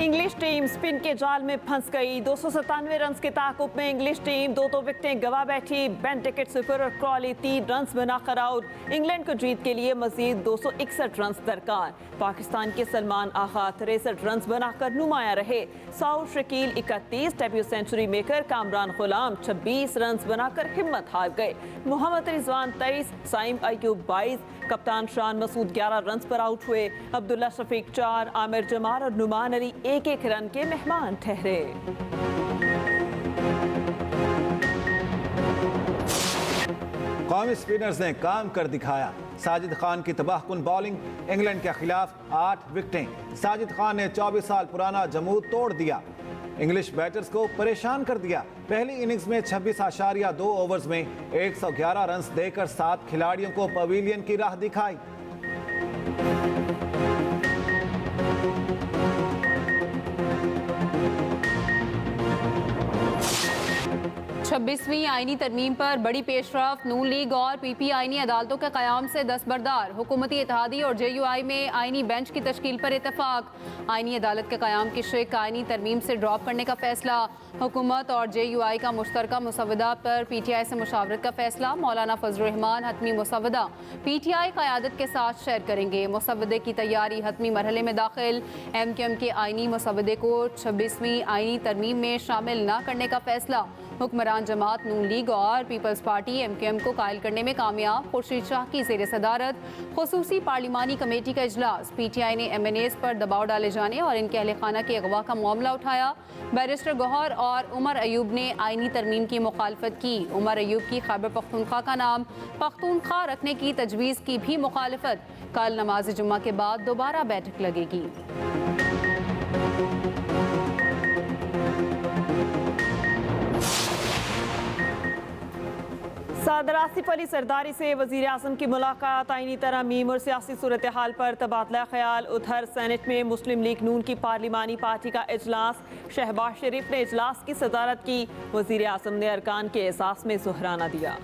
English team spin के जाल में फंस गई। 297 रन के ताकुब में इंग्लिश टीम दो विकेटें गंवा बैठी। बेन टिकट सिफर और क्रॉली 3 रन बनाकर आउट। इंग्लैंड को जीत के लिए मजीद 261 रन दरकार। पाकिस्तान के सलमान आगा 63 रन बनाकर नुमाया रहे। Saud Shakeel 31, debut century maker Kamran Ghulam 26 run बनाकर हिम्मत हार गए। मोहम्मद रिजवान 23, साइम अयूब 22, कप्तान शान मसूद 11 रन पर आउट हुए। अब्दुल्ला शफीक 4, आमिर जमाल और नुमान अली एक एक रन के मेहमान ठहरे। कौमी स्पिनर्स ने काम कर दिखाया। साजिद खान की तबाहकुन बॉलिंग, इंग्लैंड के खिलाफ 8 विकेटें। साजिद खान ने 24 साल पुराना जमूद तोड़ दिया। इंग्लिश बैटर्स को परेशान कर दिया। पहली इनिंग्स में 26.2 ओवर्स में 111 रन देकर 7 खिलाड़ियों को पवेलियन की राह दिखाई। 26वीं आईनी तरमीम पर बड़ी पेशरफ। नून लीग और पीपी आईनी अदालतों के क़याम से दस्तबरदार। हुकूमती इत्तेहादी और JUI में आईनी बेंच की तश्कील पर इतफाक। आईनी अदालत के क़याम की शिक आईनी तरमीम से ड्रॉप करने का फैसला। हुकूमत और JUI का मुश्तरका मुसवदा पर PTI से मुशावरत का फैसला। मौलाना फजलुर रहमान हतमी मुसवदा PTI क़यादत के साथ शेयर करेंगे। मुसवदे की तैयारी हतमी मरहले में दाखिल। MQM के आईनी मुसवदे को 26वीं आईनी तरमीम में शामिल न करने का फैसला। हुक्मरान जमात नून लीग और पीपल्स पार्टी MQM को कायल करने में कामयाब। खुर्शीद शाह की ज़ेर सदारत खुसूसी पार्लिमानी कमेटी का इजलास। PTI ने MNAs पर दबाव डाले जाने और इनके अहले खाना के अगवा का मामला उठाया। बैरिस्टर गौहर और उमर अयूब ने आईनी तरमीम की मुखालफत की। उमर अयूब की खैबर पख्तूनख्वा का नाम पख्तूनख्वा रखने की तजवीज़ की भी मुखालफत। कल नमाज जुम्मा के बाद दोबारा बैठक लगेगी। सदर आसिफ अली सरदारी से वज़ीर आज़म की मुलाकात। आईनी तरमीम और सियासी सूरत हाल पर तबादला ख्याल। उधर सेनेट में मुस्लिम लीग नून की पार्लिमानी पार्टी का इजलास। शहबाज शरीफ ने इजलास की सदारत की। वज़ीर आज़म ने अरकान के एहसास में सुहराना दिया।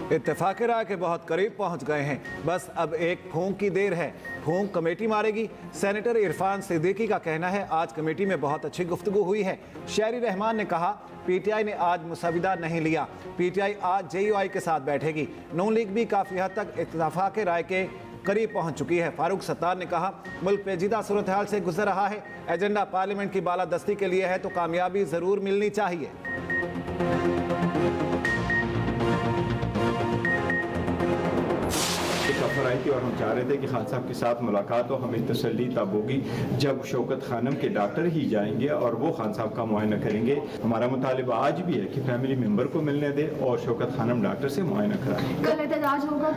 इत्तेफाक राय के बहुत करीब पहुंच गए हैं। बस अब एक फूंक की देर है। फूंक कमेटी मारेगी। सेनेटर इरफान सिद्दीकी का कहना है आज कमेटी में बहुत अच्छी गुफ्तगू हुई है। शहरी रहमान ने कहा PTI ने आज मुसविदा नहीं लिया। PTI आज JUI के साथ बैठेगी। नून लीग भी काफ़ी हद तक इत्तेफाक राय के करीब पहुंच चुकी है। फारूक सत्तार ने कहा मुल्क पेचीदा सूरत हाल से गुजर रहा है। एजेंडा पार्लियामेंट की बालादस्ती के लिए है तो कामयाबी ज़रूर मिलनी चाहिए। ऑफर आई थी और हम चाह रहे थे कि खान साहब के साथ मुलाकात हो। हमें तसल्ली तब होगी जब शौकत खानम के डॉक्टर ही जाएंगे और वो खान साहब का मुआयना करेंगे। हमारा मुतालिबा आज भी है कि फैमिली मेंबर को मिलने दे और शौकत खानम डॉक्टर से मुआयना कराएं। कल एहतजाज होगा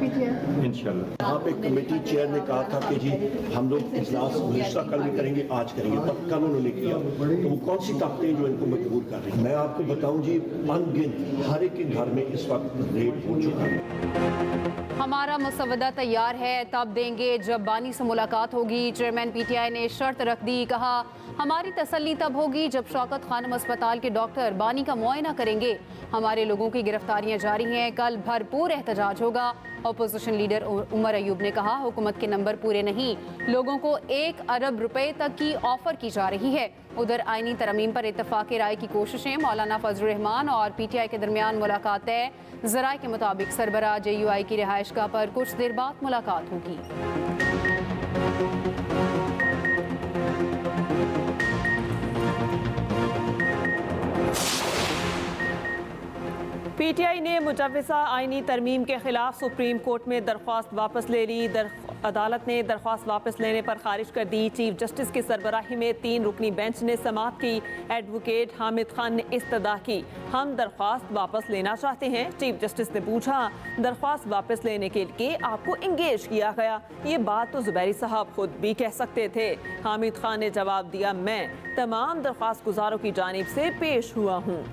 इंशाल्लाह। यहाँ पे कमेटी चेयर ने कहा था कि जी हम लोग इजलास दूसरा कल भी करेंगे, आज करेंगे, पर कल उन्होंने किया। तो वो कौन सी ताकतें जो इनको मजबूर कर रही हैं? मैं आपको बताऊं जी, अनगिनत हर एक के घर में इस वक्त रेट हो चुका है। हमारा मुसवदा तैयार है, तब देंगे जब बानी से मुलाकात होगी। चेयरमैन PTI ने शर्त रख दी। कहा हमारी तसल्ली तब होगी जब शौकत खानम अस्पताल के डॉक्टर बानी का मुआयना करेंगे। हमारे लोगों की गिरफ्तारियां जारी हैं। कल भरपूर एहतजाज होगा। अपोजिशन लीडर उमर अयूब ने कहा हुकूमत के नंबर पूरे नहीं, लोगों को 1 अरब रुपए तक की ऑफर की जा रही है। उधर आईनी तरमीम पर इत्तफाक राय की कोशिशें। मौलाना फजलुर रहमान और PTI के दरमियान मुलाकात तय। ज़राए के मुताबिक सरबराह JUI की रिहाइशगाह पर कुछ देर बाद मुलाकात होगी। PTI ने मुजव्वज़ा आईनी तरमीम के खिलाफ सुप्रीम कोर्ट में दरख्वास्त वापस ले ली। अदालत ने दरख्वास्त वापस लेने पर खारिज कर दी। चीफ जस्टिस की सरबराही में 3 रुकनी बेंच ने समाअत की। एडवोकेट हामिद खान ने इस्तदा की, हम दरख्वास्त वापस लेना चाहते हैं। चीफ जस्टिस ने पूछा दरख्वास्त वापस लेने के लिए आपको इंगेज किया गया? ये बात तो ज़ुबैरी साहब खुद भी कह सकते थे। हामिद खान ने जवाब दिया मैं तमाम दरख्वास्त गुजारों की जानिब से पेश हुआ हूँ।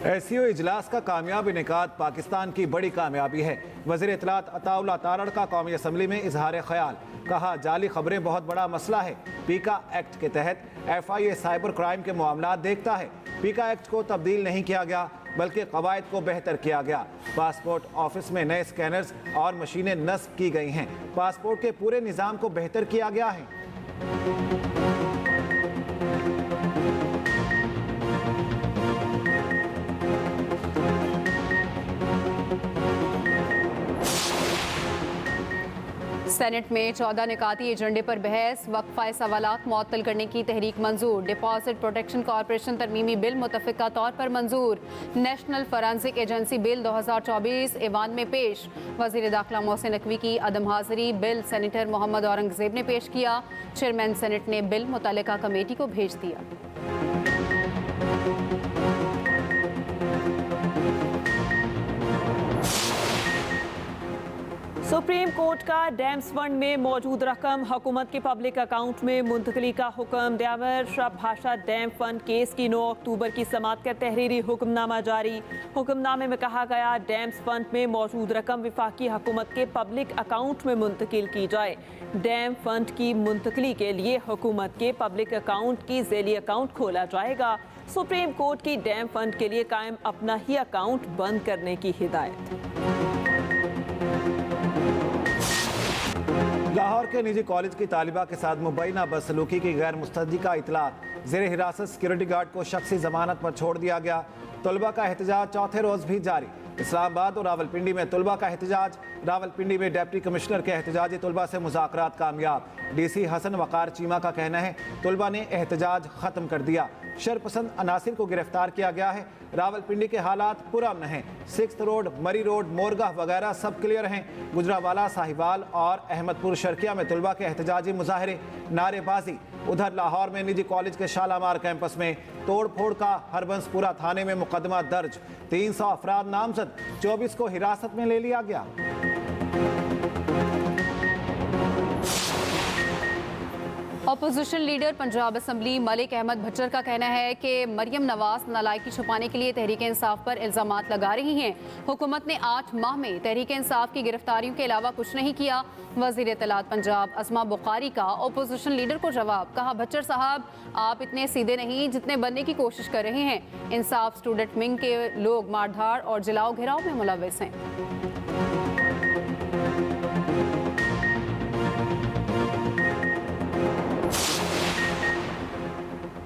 SCO इजलास का कामयाब इनेकाद पाकिस्तान की बड़ी कामयाबी है। वज़ीर इत्तलात अताउल्लाह तारड़ का कौमी असम्बली में इजहार ख्याल। कहा जाली खबरें बहुत बड़ा मसला है। पीका एक्ट के तहत FIA साइबर क्राइम के मामला देखता है। पीका एक्ट को तब्दील नहीं किया गया बल्कि कवायद को बेहतर किया गया। पासपोर्ट ऑफिस में नए स्कैनर्स और मशीनें नस्ब की गई हैं। पासपोर्ट के पूरे निज़ाम को बेहतर किया गया है। सेनेट में 14 निकाती एजेंडे पर बहस, वक्फा सवालात मुअत्तल करने की तहरीक मंजूर। डिपॉजिट प्रोटेक्शन कॉर्पोरेशन तरमीमी बिल मुतफ़िका तौर पर मंजूर। नेशनल फॉरेंसिक एजेंसी बिल 2024 ईवान में पेश। वज़ीर दाखिला मोहसिन नकवी की अदम हाज़िरी। बिल सेनेटर मोहम्मद औरंगज़ेब ने पेश किया। चेयरमैन सेनेट ने बिल मुतल्लिका कमेटी को भेज दिया। सुप्रीम कोर्ट का डैम्स फंड में मौजूद रकम हुकूमत के पब्लिक अकाउंट में मुंतकली का हुक्म। ड्यावर भाषा डैम फंड केस की 9 अक्टूबर की समाअत का तहरीरी हुक्मनामा जारी। हुक्मनामे में कहा गया डैम्स फंड में मौजूद रकम वफाकी हुकूमत के पब्लिक अकाउंट में मुंतकिल की जाए। डैम फंड की मुंतकली के लिए हुकूमत के पब्लिक अकाउंट की ज़ैली अकाउंट खोला जाएगा। सुप्रीम कोर्ट की डैम फंड के लिए कायम अपना ही अकाउंट बंद करने की हिदायत। लाहौर के निजी कॉलेज की तालिबा के साथ मुबैना बदसलूकी की गैर मुस्तदी का इतला। ज़ेर हिरासत सिक्योरिटी गार्ड को शख्सी जमानत पर छोड़ दिया गया। तलबा का एहतजाज चौथे रोज़ भी जारी। इस्लामाबाद और रावलपिंडी में तलबा का एहतजाज। रावलपिंडी में डिप्टी कमिश्नर के एहतजाजी तलबा से मुज़ाकरात कामयाब। DC हसन वकार चीमा का कहना है तलबा ने एहतजाज ख़त्म कर दिया। शरपसंद अनासिर को गिरफ्तार किया गया है। रावलपिंडी के हालात पुरअमन हैं। 6th रोड, मरी रोड, मोरगाह वगैरह सब क्लियर हैं। गुजरावाला, साहिवाल और अहमदपुर शर्किया में तलबा के एहतजाजी मुजाहरे, नारेबाजी। उधर लाहौर में निजी कॉलेज के शालामार कैंपस में तोड़ फोड़ का हरबंसपुरा थाने में मुकदमा दर्ज। 300 अफराद नामजद, 24 को हिरासत में ले लिया गया। Opposition leader Punjab assembly Malik Ahmad Bhachar का कहना है कि मरियम नवाज नालायकी छुपाने के लिए तहरीक इंसाफ पर इल्जामात लगा रही हैं। हुकूमत ने 8 माह में तहरीक इंसाफ की गिरफ्तारियों के अलावा कुछ नहीं किया। वज़ीर इत्तलात पंजाब अज़मा बुखारी का अपोजिशन लीडर को जवाब। कहा भच्चर साहब आप इतने सीधे नहीं जितने बनने की कोशिश कर रहे हैं। इंसाफ स्टूडेंट विंग के लोग मारधाड़ और जलाओ घिराव में मुलव्वस हैं।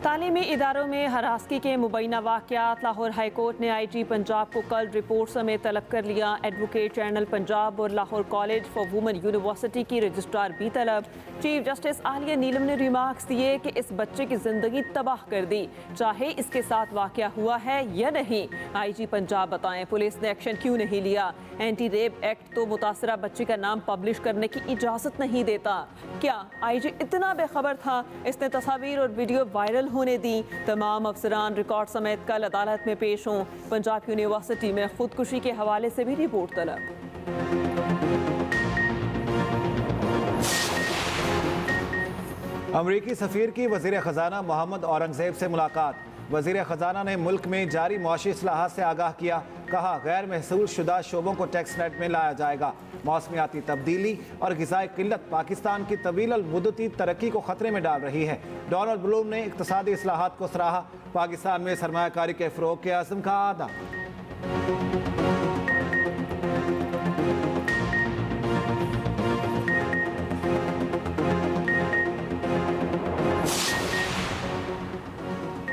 तालीमी इदारों में हरासगी के मुबैना वाक़यात। लाहौर हाई कोर्ट ने IG पंजाब को कल रिपोर्ट समेत तलब कर लिया। एडवोकेट जनरल पंजाब और Lahore college for women university की रजिस्ट्रार भी तलब। चीफ जस्टिस आलिया नीलम ने रिमार्क्स दिए कि इस बच्चे की ज़िंदगी तबाह कर दी, चाहे इसके साथ वाक़या हुआ है या नहीं। IG पंजाब बताएं पुलिस ने एक्शन क्यों नहीं लिया। एंटी रेप एक्ट तो मुतासरा बच्चे का नाम पब्लिश करने की इजाज़त नहीं देता। क्या IG इतना बेखबर था? इसने तस्वीर और वीडियो वायरल होने दी। तमाम अफसरान रिकॉर्ड समेत कल अदालत में पेश हों। पंजाब यूनिवर्सिटी में खुदकुशी के हवाले से भी रिपोर्ट तलब। अमरीकी सफ़ीर की वज़ीर ख़जाना मोहम्मद औरंगज़ेब से मुलाकात। वज़ीर ख़जाना ने मुल्क में जारी मुआशी इस्लाहात से आगाह किया। कहा गैर महसूल शुदा शोबों को टैक्स नेट में लाया जाएगा। मौसमियाती तब्दीली और ग़िज़ाई किल्लत पाकिस्तान की तवील मुद्दती तरक्की को ख़तरे में डाल रही है। डोनाल्ड ब्लूम ने इक़्तिसादी इस्लाहात को सराहा। पाकिस्तान में सरमायाकारी के फ़रोग़ के अज़्म का आदा।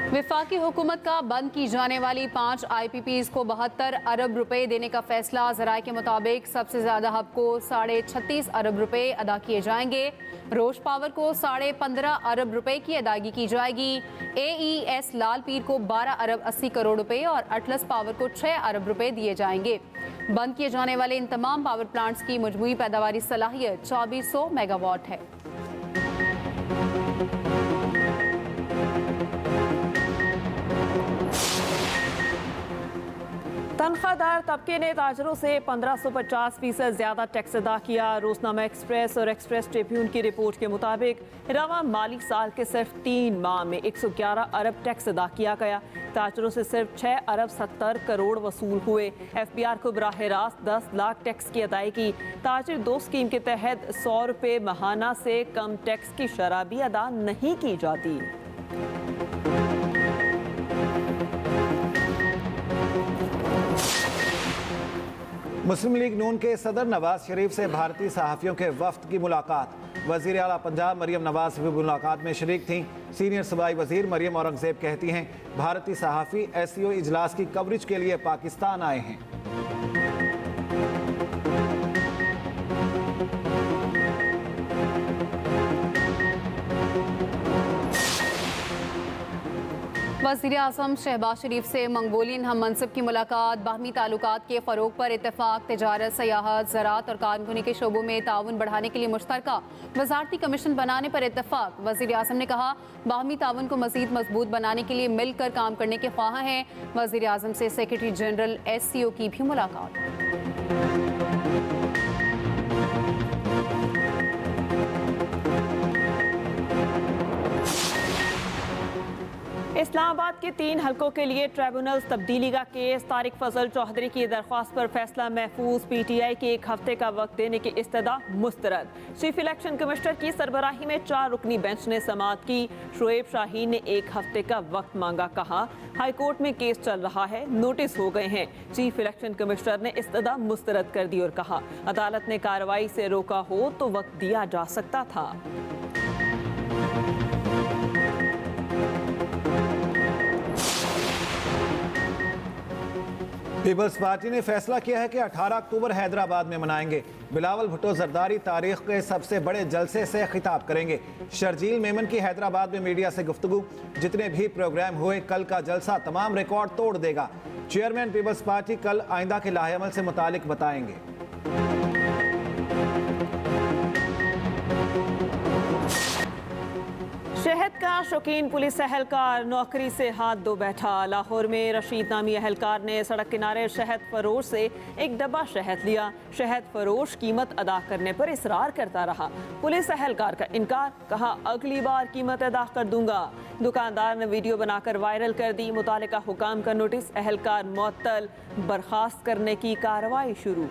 वफाकी हुकूमत का बंद की जाने वाली 5 IPPs को 72 अरब रुपए देने का फैसला। ज़राए के मुताबिक सबसे ज़्यादा हब को 36.5 अरब रुपए अदा किए जाएंगे। रोश पावर को 15.5 अरब रुपए की अदायगी की जाएगी। AES लाल पीर को 12 अरब 80 करोड़ रुपए और अटलस पावर को 6 अरब रुपए दिए जाएंगे। बंद किए जाने वाले इन तमाम पावर प्लांट्स की मजमूई पैदावारी सलाहियत 2400 मेगावाट है। तनख्वाहदार तबके ने ताजरों से 1550% ज़्यादा टैक्स अदा किया। रोजनामा एक्सप्रेस और एक्सप्रेस ट्रिब्यून की रिपोर्ट के मुताबिक रवा माली साल के सिर्फ 3 माह में 111 अरब टैक्स अदा किया गया। ताजरों से सिर्फ 6 अरब 70 करोड़ वसूल हुए। FBR को बराह रास्त 10 लाख टैक्स की अदायगी। ताजिर 2 स्कीम के तहत 100 रुपये माहाना से कम टैक्स की शरह भी अदा नहीं की जाती। मुस्लिम लीग नून के सदर नवाज शरीफ से भारतीय सहाफ़ियों के वफ्द की मुलाकात। वज़ीर आला पंजाब मरियम नवाज भी मुलाकात में शरीक थीं। सीनियर सूबाई वज़ीर मरियम औरंगज़ेब कहती हैं भारतीय सहाफ़ी SCO इजलास की कवरेज के लिए पाकिस्तान आए हैं। वज़ीर आज़म शहबाज शरीफ से मंगोलियन हम मनसब की मुलाकात। बाहमी ताल्लुकात के फ़रोग पर इत्तेफाक। तजारत, सयाहत, ज़राअत और कारकुनी के शोबों में ताउन बढ़ाने के लिए मुश्तरका वज़ारती कमीशन बनाने पर इत्तेफाक। वज़ीर आज़म ने कहा बाहमी ताउन को मज़ीद मजबूत बनाने के लिए मिलकर काम करने के ख्वाह हैं। वज़ीर आज़म से सेक्रेटरी जनरल SCO की भी मुलाकात। इस्लामाबाद के 3 हलकों के लिए ट्रिब्यूनल्स तब्दीली का केस। तारिक फजल चौधरी की दरख्वास्त पर फैसला महफूज। PTI की 1 हफ्ते का वक्त देने की इस्तदा मुस्तरद। चीफ इलेक्शन कमिश्नर की सरबराही में 4 रुकनी बेंच ने समाअत की। शोएब शाहीन ने 1 हफ्ते का वक्त मांगा। कहा हाईकोर्ट में केस चल रहा है, नोटिस हो गए हैं। चीफ इलेक्शन कमिश्नर ने इस्तदा मुस्तरद कर दी और कहा अदालत ने कार्रवाई से रोका हो तो वक्त दिया जा सकता था। पीपल्स पार्टी ने फैसला किया है कि 18 अक्टूबर हैदराबाद में मनाएंगे। बिलावल भुट्टो जरदारी तारीख के सबसे बड़े जलसे से खिताब करेंगे। शर्जील मेमन की हैदराबाद में मीडिया से गुफ्तगू। जितने भी प्रोग्राम हुए कल का जलसा तमाम रिकॉर्ड तोड़ देगा। चेयरमैन पीपल्स पार्टी कल आइंदा के लाहेअमल से मुतालिक बताएंगे। शहद का शौकीन पुलिस एहलकार नौकरी से हाथ धो बैठा। लाहौर में रशीद नामी एहलकार ने सड़क किनारे शहद फरोश से एक डब्बा शहद लिया। शहद फरोश कीमत अदा करने पर इसरार करता रहा। पुलिस एहलकार का इनकार। कहा अगली बार कीमत अदा कर दूंगा। दुकानदार ने वीडियो बनाकर वायरल कर दी। मुतालिका हुकाम का नोटिस। एहलकार मुअत्तल। बर्खास्त करने की कार्रवाई शुरू।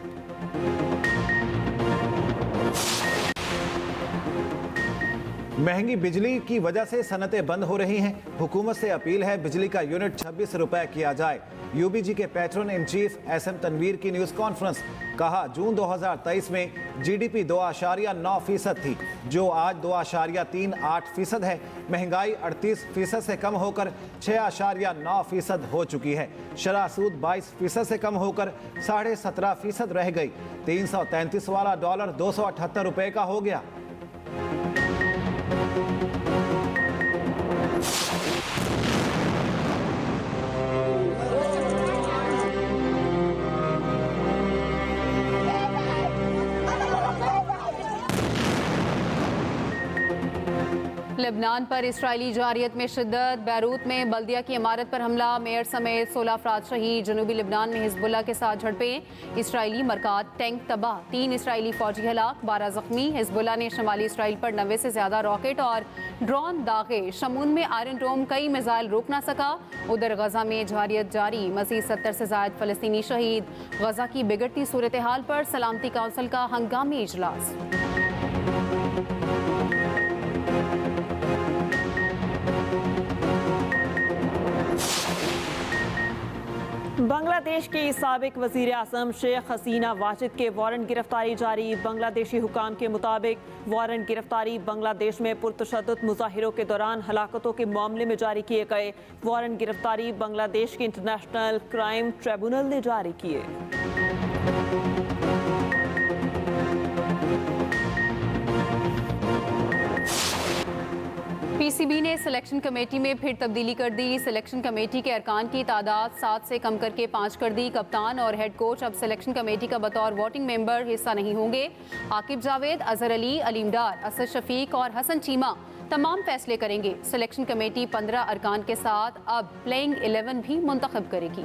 महंगी बिजली की वजह से सनतें बंद हो रही हैं। हुकूमत से अपील है बिजली का यूनिट 26 रुपए किया जाए। UBG के patron in chief SM Tanveer की न्यूज़ कॉन्फ्रेंस। कहा जून 2023 में GDP 2.9% थी जो आज 2.38% है। महंगाई 38% से कम होकर 6.9% हो चुकी है। शरह सूद 22% से कम होकर 17.5% रह गई। 333 वाला डॉलर 278 रुपए का हो गया। लेबनान पर इसराइली जारियत में शिद्दत। बैरूत में बल्दिया की इमारत पर हमला। मेयर समेत 16 अफराद शहीद। जनूबी लेबनान में हिजबुल्लाह के साथ झड़पें। इसराइली मरकात टैंक तबाह। 3 इसराइली फौजी हलाक, 12 जख्मी। हिजबुल्लाह ने शमाली इसराइल पर 90 से ज्यादा रॉकेट और ड्रोन दागे। शमून में आयरन डोम कई मिसाइल रोक ना सका। उधर गजा में जारियत जारी। मजीद 70 से ज्यादा फलस्तीनी शहीद। गजा की बिगड़ती सूरत हाल पर सलामती काउंसिल का हंगामी इजलास। बांग्लादेश की साबिक वज़ीर आज़म शेख हसीना वाजिद के वारंट गिरफ्तारी जारी। बांग्लादेशी हुकाम के मुताबिक वारंट गिरफ्तारी बांग्लादेश में पुरतशद्दुद मुजाहिरों के दौरान हलाकतों के मामले में जारी किए गए। वारंट गिरफ्तारी बांग्लादेश के इंटरनेशनल क्राइम ट्रिब्यूनल ने जारी किए। PCB ने सिलेक्शन कमेटी में फिर तब्दीली कर दी। सिलेक्शन कमेटी के अरकान की तादाद 7 से कम करके 5 कर दी। कप्तान और हेड कोच अब सिलेक्शन कमेटी का बतौर वोटिंग मेंबर हिस्सा नहीं होंगे। आकिब जावेद, अजहर अली, अलीम डार, असद शफीक और हसन चीमा तमाम फैसले करेंगे। सिलेक्शन कमेटी 15 अरकान के साथ अब प्लेइंग 11 भी मुंतखब करेगी।